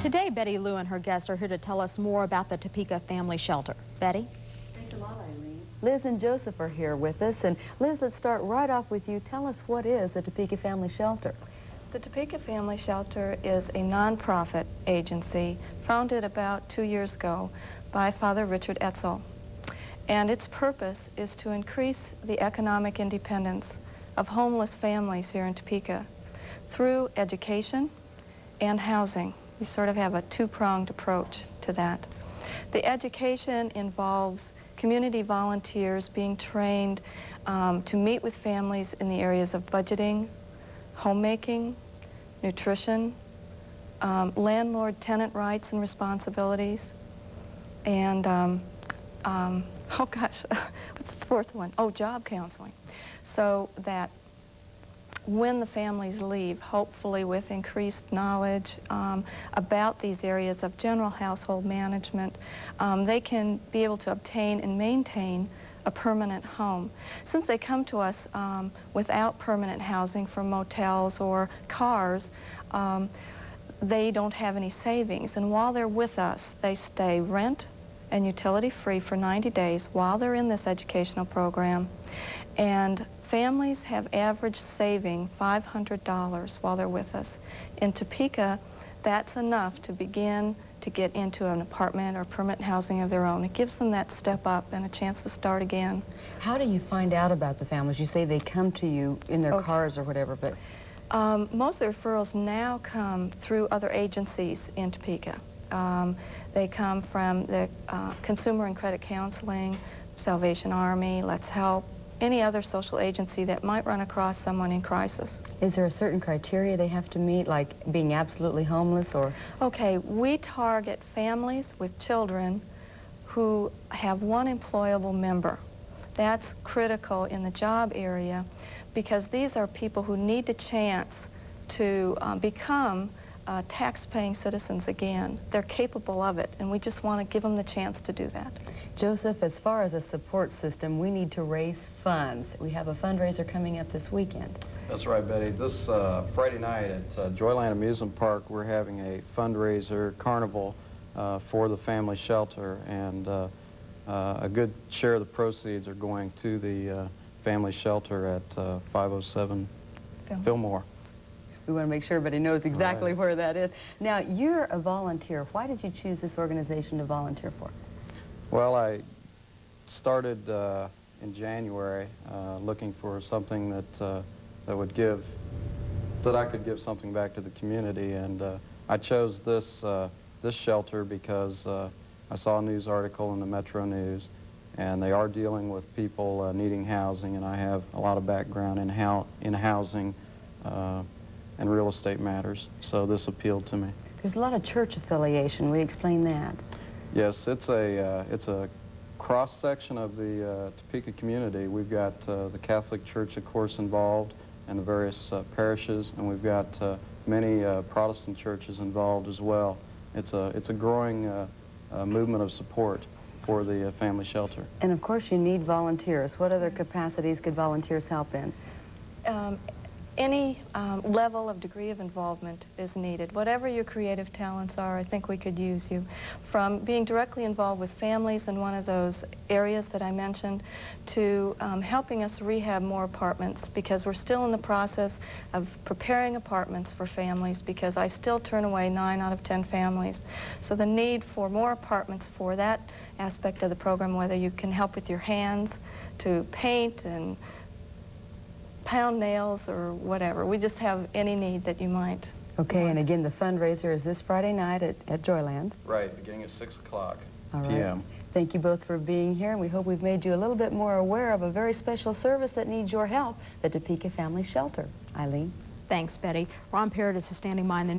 Today, Betty Lou and her guests are here to tell us more about the Topeka Family Shelter. Betty? Thanks a lot, Eileen. Liz and Joseph are here with us. And Liz, let's start right off with you. Tell us, what is the Topeka Family Shelter? The Topeka Family Shelter is a nonprofit agency founded about 2 years ago by Father Richard Etzel. And its purpose is to increase the economic independence of homeless families here in Topeka through education and housing. We sort of have a two-pronged approach to that. The education involves community volunteers being trained to meet with families in the areas of budgeting, homemaking, nutrition, landlord-tenant rights and responsibilities, and, oh gosh, what's the fourth one? Oh, job counseling. So that when the families leave, hopefully with increased knowledge about these areas of general household management, they can be able to obtain and maintain a permanent home. Since they come to us without permanent housing from motels or cars, they don't have any savings. And while they're with us, they stay rent and utility free for 90 days while they're in this educational program. And families have average saving $500 while they're with us. In Topeka, that's enough to begin to get into an apartment or permanent housing of their own. It gives them that step up and a chance to start again. How do you find out about the families? You say they come to you in their cars or whatever, but... most of the referrals now come through other agencies in Topeka. They come from the Consumer and Credit Counseling, Salvation Army, Let's Help, any other social agency that might run across someone in crisis. Is there a certain criteria they have to meet, like being absolutely homeless, or? Okay, we target families with children who have one employable member. That's critical in the job area because these are people who need a chance to become tax-paying citizens again. They're capable of it, and we just want to give them the chance to do that. Joseph, as far as a support system, we need to raise funds. We have a fundraiser coming up this weekend. That's right, Betty. This Friday night at Joyland Amusement Park, we're having a fundraiser carnival for the family shelter, and a good share of the proceeds are going to the family shelter at 507 Fillmore. We want to make sure everybody knows exactly where that is. Now, you're a volunteer. Why did you choose this organization to volunteer for? Well, I started in January looking for something that I could give something back to the community, and I chose this shelter because I saw a news article in the Metro News, and they are dealing with people needing housing, and I have a lot of background in housing and real estate matters, so this appealed to me. There's a lot of church affiliation. Will you explain that? Yes, it's a cross-section of the Topeka community. We've got the Catholic Church, of course, involved, and the various parishes, and we've got many Protestant churches involved as well. It's a growing movement of support for the family shelter. And of course, you need volunteers. What other capacities could volunteers help in? Any level of degree of involvement is needed. Whatever your creative talents are, I think we could use you. From being directly involved with families in one of those areas that I mentioned to helping us rehab more apartments, because we're still in the process of preparing apartments for families, because I still turn away 9 out of 10 families. So the need for more apartments for that aspect of the program, whether you can help with your hands to paint and pound nails or whatever. We just have any need that you might Okay, want. and again, the fundraiser is this Friday night at Joyland. Right, beginning at 6 o'clock All p.m. right. Thank you both for being here, and we hope we've made you a little bit more aware of a very special service that needs your help, the Topeka Family Shelter. Eileen? Thanks, Betty. Ron Parrott is standing by in the